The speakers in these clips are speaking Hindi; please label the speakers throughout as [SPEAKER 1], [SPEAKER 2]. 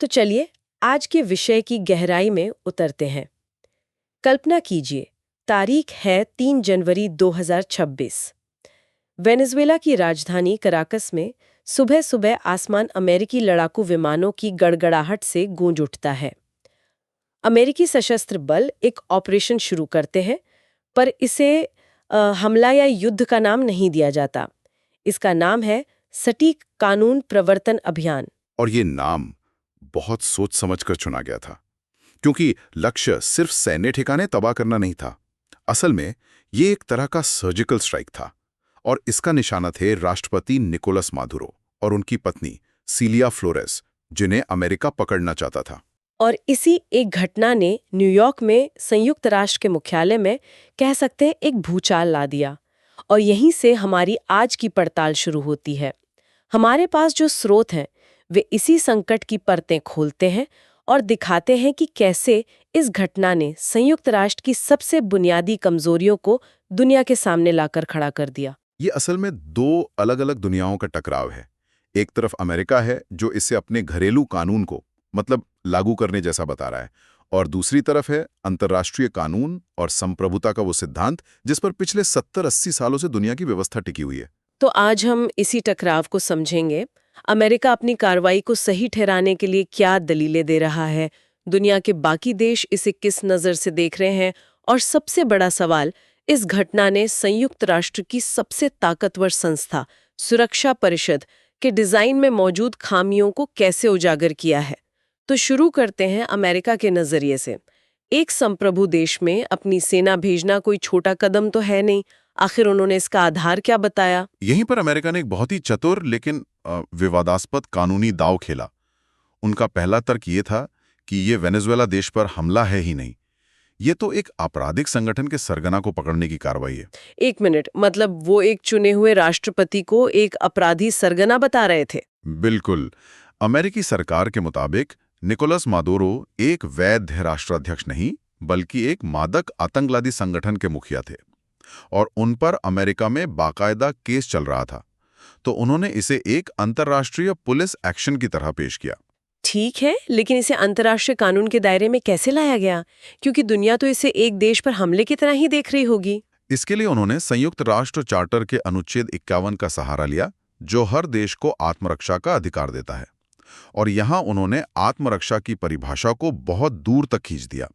[SPEAKER 1] तो चलिए आज के विषय की गहराई में उतरते हैं। कल्पना कीजिए, तारीख है 3 जनवरी 2026। वेनेजुएला की राजधानी कराकस में सुबह सुबह आसमान अमेरिकी लड़ाकू विमानों की गड़गड़ाहट से गूंज उठता है। अमेरिकी सशस्त्र बल एक ऑपरेशन शुरू करते हैं, पर इसे हमला या युद्ध का नाम नहीं दिया जाता। इसका नाम है सटीक कानून प्रवर्तन अभियान।
[SPEAKER 2] और ये नाम बहुत सोच समझकर चुना गया था, क्योंकि लक्ष्य सिर्फ सैन्य ठिकाने तबाह करना नहीं था। असल में ये एक तरह का सर्जिकल स्ट्राइक था, और इसका निशाना थे राष्ट्रपति निकोलस मादुरो और उनकी पत्नी सीलिया फ्लोरेस, जिन्हें अमेरिका पकड़ना चाहता था।
[SPEAKER 1] और इसी एक घटना ने न्यूयॉर्क में संयुक्त राष्ट्र के मुख्यालय में कह सकते हैं एक भूचाल ला दिया। और यहीं से हमारी आज की पड़ताल शुरू होती है। हमारे पास जो स्रोत हैं वे इसी संकट की परतें खोलते हैं और दिखाते हैं कि कैसे इस घटना ने संयुक्त राष्ट्र की सबसे बुनियादी कमजोरियों को दुनिया के सामने लाकर खड़ा कर दिया।
[SPEAKER 2] ये असल में दो अलग अलग दुनियाओं का टकराव है। एक तरफ अमेरिका है, जो इसे अपने घरेलू कानून को मतलब लागू करने जैसा बता रहा है, और दूसरी तरफ है अंतर्राष्ट्रीय कानून और संप्रभुता का वो सिद्धांत जिस पर पिछले 70-80 सालों से दुनिया की व्यवस्था टिकी हुई है।
[SPEAKER 1] तो आज हम इसी टकराव को समझेंगे। अमेरिका अपनी कार्रवाई को सही ठहराने के लिए क्या दलीलें दे रहा है, दुनिया के बाकी देश इसे किस नज़र से देख रहे हैं, और सबसे बड़ा सवाल, इस घटना ने संयुक्त राष्ट्र की सबसे ताकतवर संस्था सुरक्षा परिषद के डिजाइन में मौजूद खामियों को कैसे उजागर किया है। तो शुरू करते हैं अमेरिका के नजरिए से। एक संप्रभु देश में अपनी सेना भेजना कोई छोटा कदम तो है नहीं। आखिर उन्होंने इसका आधार क्या बताया?
[SPEAKER 2] यहीं पर अमेरिका ने एक बहुत ही चतुर लेकिन विवादास्पद कानूनी दांव खेला। उनका पहला तर्क ये था कि ये वेनेजुएला देश पर हमला है ही नहीं, ये तो एक आपराधिक संगठन के सरगना को पकड़ने की कार्रवाई है।
[SPEAKER 1] एक मिनट, मतलब वो एक चुने हुए राष्ट्रपति को एक अपराधी सरगना बता रहे थे?
[SPEAKER 2] बिल्कुल। अमेरिकी सरकार के मुताबिक निकोलस मादुरो एक वैध राष्ट्राध्यक्ष नहीं, बल्कि एक मादक आतंकवादी संगठन के मुखिया थे, और उन पर अमेरिका में बाकायदा केस चल रहा था। तो उन्होंने इसे एक अंतर्राष्ट्रीय पुलिस एक्शन की तरह पेश किया।
[SPEAKER 1] ठीक है, लेकिन इसे अंतर्राष्ट्रीय कानून के दायरे में कैसे लाया गया? क्योंकि दुनिया तो इसे एक देश पर हमले की तरह ही देख रही होगी।
[SPEAKER 2] इसके लिए उन्होंने संयुक्त राष्ट्र चार्टर के अनुच्छेद 51 का सहारा लिया, जो हर देश को आत्मरक्षा का अधिकार देता है। और यहां उन्होंने आत्मरक्षा की परिभाषा को बहुत दूर तक खींच दिया।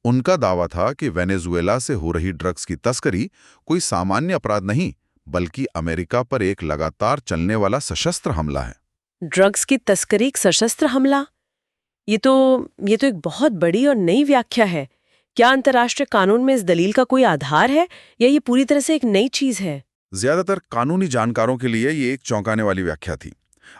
[SPEAKER 2] उनका दावा था कि वेनेजुएला से हो रही ड्रग्स की तस्करी कोई सामान्य अपराध नहीं, बल्कि अमेरिका पर एक लगातार चलने वाला सशस्त्र हमला है।
[SPEAKER 1] ड्रग्स की तस्करी एक सशस्त्र हमला? ये तो एक बहुत बड़ी और नई व्याख्या है। क्या अंतर्राष्ट्रीय कानून में इस दलील का कोई आधार है, या ये पूरी तरह से एक नई चीज है?
[SPEAKER 2] ज्यादातर कानूनी जानकारों के लिए ये एक चौंकाने वाली व्याख्या थी।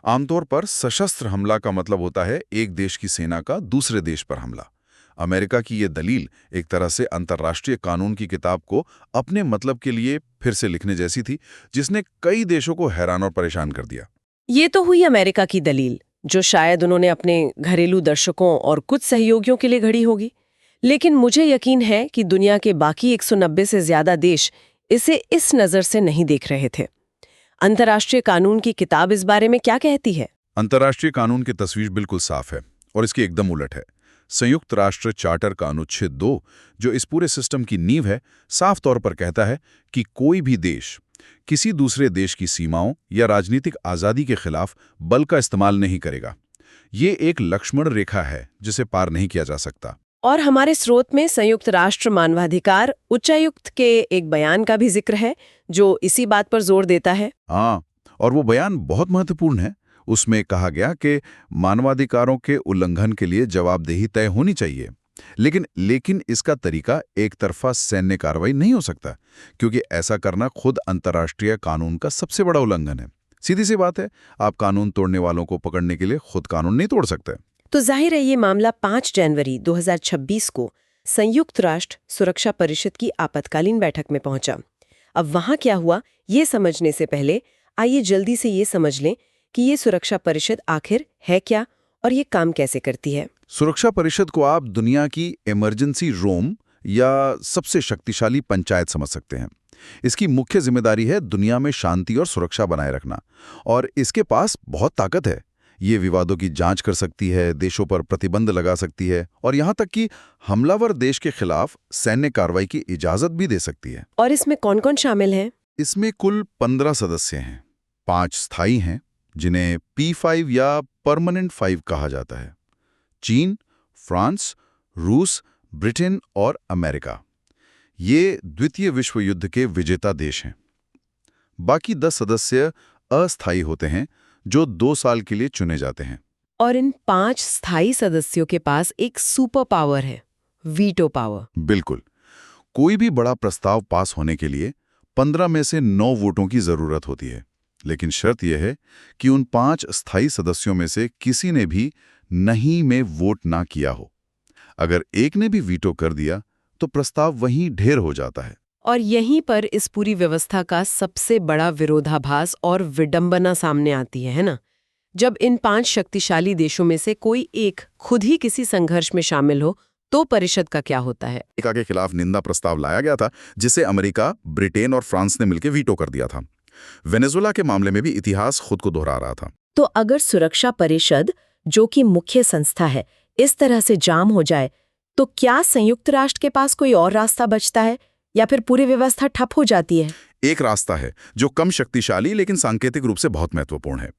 [SPEAKER 2] आमतौर पर सशस्त्र हमला का मतलब होता है एक देश की सेना का दूसरे देश पर हमला। अमेरिका की ये दलील एक तरह से अंतर्राष्ट्रीय कानून की किताब को अपने मतलब के लिए फिर से लिखने जैसी थी, जिसने कई देशों को हैरान और परेशान कर दिया।
[SPEAKER 1] ये तो हुई अमेरिका की दलील, जो शायद उन्होंने अपने घरेलू दर्शकों और कुछ सहयोगियों के लिए घड़ी होगी। लेकिन मुझे यकीन है कि दुनिया के बाकी 190 से ज्यादा देश इसे इस नज़र से नहीं देख रहे थे। अंतर्राष्ट्रीय कानून की किताब इस बारे में क्या कहती है?
[SPEAKER 2] अंतर्राष्ट्रीय कानून की तस्वीर बिल्कुल साफ है, और इसकी एकदम उलट है। संयुक्त राष्ट्र चार्टर का अनुच्छेद 2, जो इस पूरे सिस्टम की नींव है, साफ तौर पर कहता है कि कोई भी देश किसी दूसरे देश की सीमाओं या राजनीतिक आज़ादी के खिलाफ बल का इस्तेमाल नहीं करेगा। ये एक लक्ष्मण रेखा है जिसे पार नहीं किया जा सकता।
[SPEAKER 1] और हमारे स्रोत में संयुक्त राष्ट्र मानवाधिकार उच्चायुक्त के एक बयान का भी जिक्र है, जो इसी बात पर जोर देता है।
[SPEAKER 2] हाँ, और वो बयान बहुत महत्वपूर्ण है। उसमें कहा गया कि मानवाधिकारों के उल्लंघन के लिए जवाबदेही तय होनी चाहिए, लेकिन इसका तरीका एक तरफा सैन्य कार्रवाई नहीं हो सकता, क्योंकि ऐसा करना खुद अंतर्राष्ट्रीय कानून का सबसे बड़ा उल्लंघन है। सीधी सी बात है, आप कानून तोड़ने वालों को पकड़ने के लिए खुद कानून नहीं तोड़ सकते।
[SPEAKER 1] तो जाहिर है ये मामला 5 जनवरी 2026 को संयुक्त राष्ट्र सुरक्षा परिषद की आपातकालीन बैठक में पहुंचा। अब वहां क्या हुआ, ये समझने से पहले आइए जल्दी से ये समझ लें कि ये सुरक्षा परिषद आखिर है क्या और ये काम कैसे करती है।
[SPEAKER 2] सुरक्षा परिषद को आप दुनिया की इमरजेंसी रूम या सबसे शक्तिशाली पंचायत समझ सकते हैं। इसकी मुख्य जिम्मेदारी है दुनिया में शांति और सुरक्षा बनाए रखना, और इसके पास बहुत ताकत है। ये विवादों की जांच कर सकती है, देशों पर प्रतिबंध लगा सकती है और यहाँ तक कि हमलावर देश के खिलाफ सैन्य कार्रवाई की इजाजत भी दे सकती है।
[SPEAKER 1] और इसमें कौन-कौन शामिल है?
[SPEAKER 2] इसमें कुल 15 सदस्य हैं। 5 स्थायी हैं, जिन्हें P5 या परमानेंट 5 कहा जाता है। चीन, फ्रांस, रूस, ब्रिटेन और अमेरिका। ये द्वितीय विश्व युद्ध के विजेता देश हैं। बाकी 10 सदस्य अस्थायी होते हैं, जो 2 साल के लिए चुने जाते हैं।
[SPEAKER 1] और इन 5 स्थायी सदस्यों के पास एक सुपर पावर है, वीटो पावर।
[SPEAKER 2] बिल्कुल। कोई भी बड़ा प्रस्ताव पास होने के लिए 15 में से 9 वोटों की जरूरत होती है, लेकिन शर्त यह है कि उन 5 स्थायी सदस्यों में से किसी ने भी नहीं में वोट ना किया हो। अगर एक ने भी वीटो कर दिया तो प्रस्ताव वहीं ढेर हो जाता है।
[SPEAKER 1] और यहीं पर इस पूरी व्यवस्था का सबसे बड़ा विरोधाभास और विडंबना सामने आती है ना? जब इन 5 शक्तिशाली देशों में से कोई एक खुद ही किसी संघर्ष में शामिल हो, तो परिषद का क्या होता है?
[SPEAKER 2] अमेरिका के खिलाफ निंदा प्रस्ताव लाया गया था, जिसे अमेरिका, ब्रिटेन और फ्रांस ने मिलकर वीटो कर दिया था। वेनेजुएला के मामले में भी इतिहास खुद को दोहरा रहा था।
[SPEAKER 3] तो अगर सुरक्षा परिषद, जो कि मुख्य संस्था है, इस तरह से जाम हो जाए, तो क्या संयुक्त राष्ट्र के पास कोई और रास्ता बचता है या फिर पूरी व्यवस्था ठप हो जाती है?
[SPEAKER 2] एक रास्ता है जो कम शक्तिशाली लेकिन सांकेतिक रूप से बहुत महत्वपूर्ण है।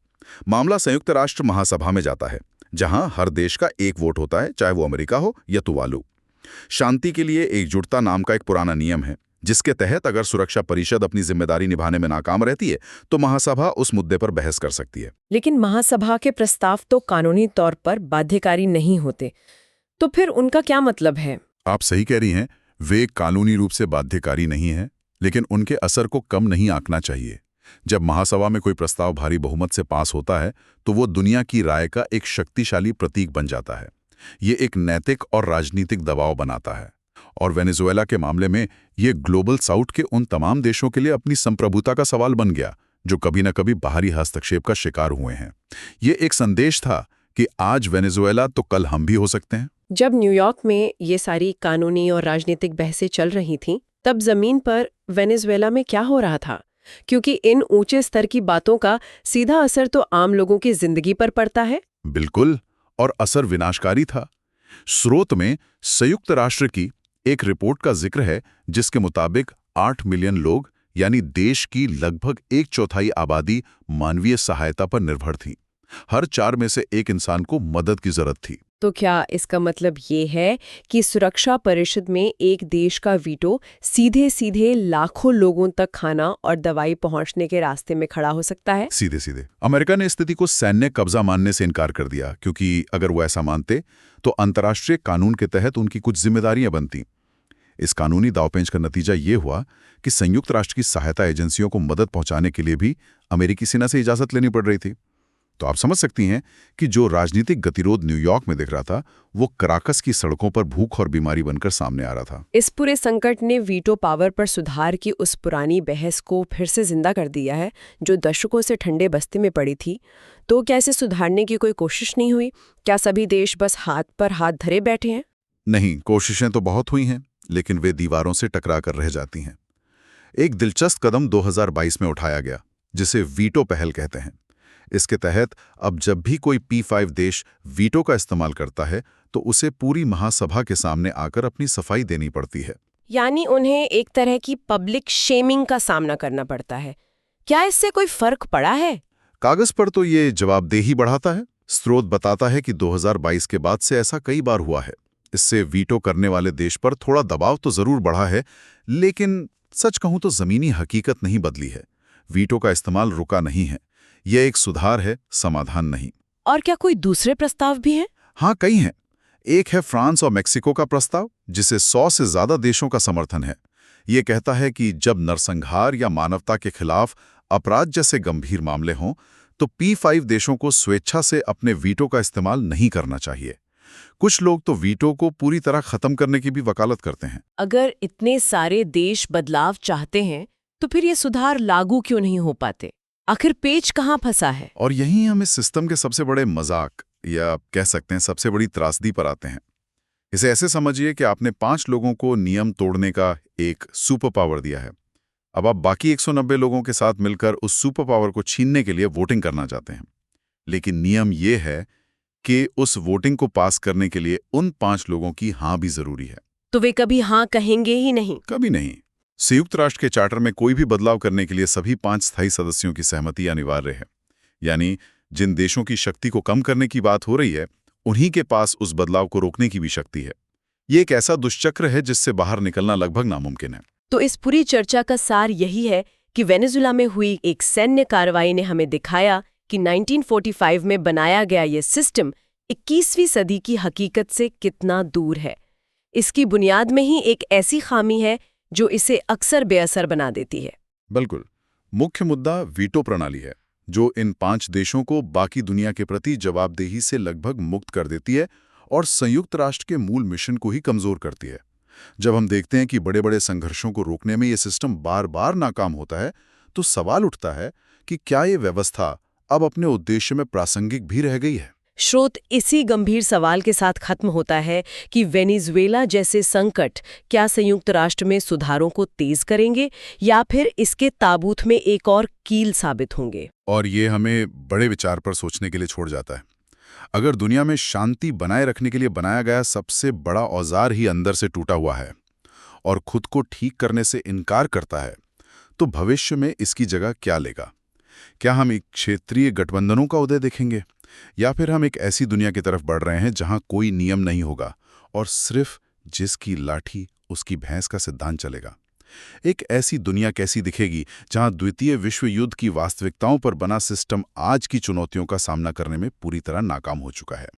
[SPEAKER 2] मामला संयुक्त राष्ट्र महासभा में जाता है, जहां हर देश का एक वोट होता है, चाहे वो अमेरिका हो या तुवालू। शांति के लिए एकजुटता नाम का एक पुराना नियम है, जिसके तहत अगर सुरक्षा परिषद अपनी जिम्मेदारी निभाने में नाकाम रहती है तो महासभा उस मुद्दे पर बहस कर सकती है।
[SPEAKER 1] लेकिन महासभा के प्रस्ताव तो कानूनी तौर पर बाध्यकारी नहीं होते, तो फिर उनका क्या मतलब है?
[SPEAKER 2] आप सही कह रही हैं, वे कानूनी रूप से बाध्यकारी नहीं हैं, लेकिन उनके असर को कम नहीं आंकना चाहिए। जब महासभा में कोई प्रस्ताव भारी बहुमत से पास होता है तो वो दुनिया की राय का एक शक्तिशाली प्रतीक बन जाता है। ये एक नैतिक और राजनीतिक दबाव बनाता है। और वेनेजुएला के मामले में ये ग्लोबल साउथ के उन तमाम देशों के लिए अपनी संप्रभुता का सवाल बन गया, जो कभी न कभी बाहरी हस्तक्षेप का शिकार हुए हैं। ये एक संदेश था कि आज वेनेजुएला तो कल हम भी हो सकते हैं।
[SPEAKER 1] जब न्यूयॉर्क में ये सारी कानूनी और राजनीतिक बहसें चल रही थीं, तब जमीन पर वेनेजुएला में क्या हो रहा था? क्योंकि इन ऊंचे स्तर की बातों का सीधा असर तो आम लोगों की जिंदगी पर पड़ता है।
[SPEAKER 2] बिल्कुल, और असर विनाशकारी था। स्रोत में संयुक्त राष्ट्र की एक रिपोर्ट का जिक्र है, जिसके मुताबिक 8 मिलियन लोग, यानी देश की लगभग 1/4 आबादी, मानवीय सहायता पर निर्भर थी। हर 4 में से 1 इंसान को मदद की जरूरत थी।
[SPEAKER 1] तो क्या इसका मतलब ये है कि सुरक्षा परिषद में एक देश का वीटो सीधे सीधे लाखों लोगों तक खाना और दवाई पहुंचने के रास्ते में खड़ा हो सकता है?
[SPEAKER 2] सीधे सीधे अमेरिका ने स्थिति को सैन्य कब्जा मानने से इनकार कर दिया, क्योंकि अगर वो ऐसा मानते तो अंतर्राष्ट्रीय कानून के तहत उनकी कुछ जिम्मेदारियां बनती। इस कानूनी दांवपेंच का नतीजा ये हुआ कि संयुक्त राष्ट्र की सहायता एजेंसियों को मदद पहुंचाने के लिए भी अमेरिकी सेना से इजाजत लेनी पड़ रही थी। तो आप समझ सकती हैं कि जो राजनीतिक गतिरोध न्यूयॉर्क में दिख रहा था, वो कराकस की सड़कों पर भूख और बीमारी बनकर सामने आ रहा था।
[SPEAKER 1] इस पूरे संकट ने वीटो पावर पर सुधार की उस पुरानी बहस को फिर से जिंदा कर दिया है, जो दशकों से ठंडे बस्ते में पड़ी थी। तो क्या इसे सुधारने की कोई कोशिश नहीं हुई? क्या सभी देश बस हाथ पर हाथ धरे बैठे हैं?
[SPEAKER 2] नहीं, कोशिशें तो बहुत हुई हैं, लेकिन वे दीवारों से टकरा कर रह जाती हैं। एक दिलचस्प कदम 2022 में उठाया गया, जिसे वीटो पहल कहते हैं। इसके तहत अब जब भी कोई P5 देश वीटो का इस्तेमाल करता है तो उसे पूरी महासभा के सामने आकर अपनी सफाई देनी पड़ती है।
[SPEAKER 1] यानी उन्हें एक तरह की पब्लिक शेमिंग का सामना करना पड़ता है। क्या इससे कोई फर्क पड़ा है?
[SPEAKER 2] कागज पर तो ये जवाबदेही बढ़ाता है। स्रोत बताता है कि 2022 के बाद से ऐसा कई बार हुआ है। इससे वीटो करने वाले देश पर थोड़ा दबाव तो जरूर बढ़ा है, लेकिन सच कहूं तो जमीनी हकीकत नहीं बदली है। वीटो का इस्तेमाल रुका नहीं है। यह एक सुधार है, समाधान नहीं।
[SPEAKER 1] और क्या कोई दूसरे प्रस्ताव भी हैं?
[SPEAKER 2] हाँ, कई हैं। एक है फ्रांस और मेक्सिको का प्रस्ताव, जिसे 100 से ज्यादा देशों का समर्थन है। ये कहता है कि जब नरसंहार या मानवता के खिलाफ अपराध जैसे गंभीर मामले हों तो P5 देशों को स्वेच्छा से अपने वीटो का इस्तेमाल नहीं करना चाहिए। कुछ लोग तो वीटो को पूरी तरह खत्म करने की भी वकालत करते हैं।
[SPEAKER 1] अगर इतने सारे देश बदलाव चाहते हैं तो फिर ये सुधार लागू क्यों नहीं हो पाते? आखिर पेच कहाँ फंसा है?
[SPEAKER 2] और यहीं हम इस सिस्टम के सबसे बड़े मजाक, या कह सकते हैं सबसे बड़ी त्रासदी पर आते हैं। इसे ऐसे समझिए कि आपने 5 लोगों को नियम तोड़ने का एक सुपर पावर दिया है। अब आप बाकी 190 लोगों के साथ मिलकर उस सुपर पावर को छीनने के लिए वोटिंग करना चाहते हैं। लेकिन नियम ये है कि उस वोटिंग को पास करने के लिए उन 5 लोगों की हाँ भी जरूरी है।
[SPEAKER 1] तो वे कभी हाँ कहेंगे ही नहीं?
[SPEAKER 2] कभी नहीं। संयुक्त राष्ट्र के चार्टर में कोई भी बदलाव करने के लिए सभी 5 स्थायी सदस्यों की सहमति अनिवार्य है। यानी जिन देशों की शक्ति को कम करने की बात हो रही है, उन्हीं के पास उस बदलाव को रोकने की भी शक्ति है। ये एक ऐसा दुष्चक्र है जिससे बाहर निकलना लगभग नामुमकिन है।
[SPEAKER 1] तो इस पूरी चर्चा का सार यही है कि वेनेजुला में हुई एक सैन्य कार्रवाई ने हमें दिखाया कि 1945 में बनाया गया ये सिस्टम 21वीं सदी की हकीकत से कितना दूर है। इसकी बुनियाद में ही एक ऐसी खामी है जो इसे अक्सर बेअसर बना देती है।
[SPEAKER 2] बिल्कुल। मुख्य मुद्दा वीटो प्रणाली है, जो इन 5 देशों को बाकी दुनिया के प्रति जवाबदेही से लगभग मुक्त कर देती है और संयुक्त राष्ट्र के मूल मिशन को ही कमजोर करती है। जब हम देखते हैं कि बड़े-बड़े संघर्षों को रोकने में ये सिस्टम बार-बार नाकाम होता है, तो सवाल उठता है कि क्या ये व्यवस्था अब अपने उद्देश्य में प्रासंगिक भी रह गई है?
[SPEAKER 1] स्रोत इसी गंभीर सवाल के साथ खत्म होता है कि वेनेजुएला जैसे संकट क्या संयुक्त राष्ट्र में सुधारों को तेज करेंगे या फिर इसके ताबूत में एक और कील साबित होंगे।
[SPEAKER 2] और ये हमें बड़े विचार पर सोचने के लिए छोड़ जाता है। अगर दुनिया में शांति बनाए रखने के लिए बनाया गया सबसे बड़ा औजार ही अंदर से टूटा हुआ है और खुद को ठीक करने से इनकार करता है, तो भविष्य में इसकी जगह क्या लेगा? क्या हम एक क्षेत्रीय गठबंधनों का उदय देखेंगे, या फिर हम एक ऐसी दुनिया की तरफ बढ़ रहे हैं जहां कोई नियम नहीं होगा और सिर्फ जिसकी लाठी उसकी भैंस का सिद्धांत चलेगा? एक ऐसी दुनिया कैसी दिखेगी जहां द्वितीय विश्व युद्ध की वास्तविकताओं पर बना सिस्टम आज की चुनौतियों का सामना करने में पूरी तरह नाकाम हो चुका है?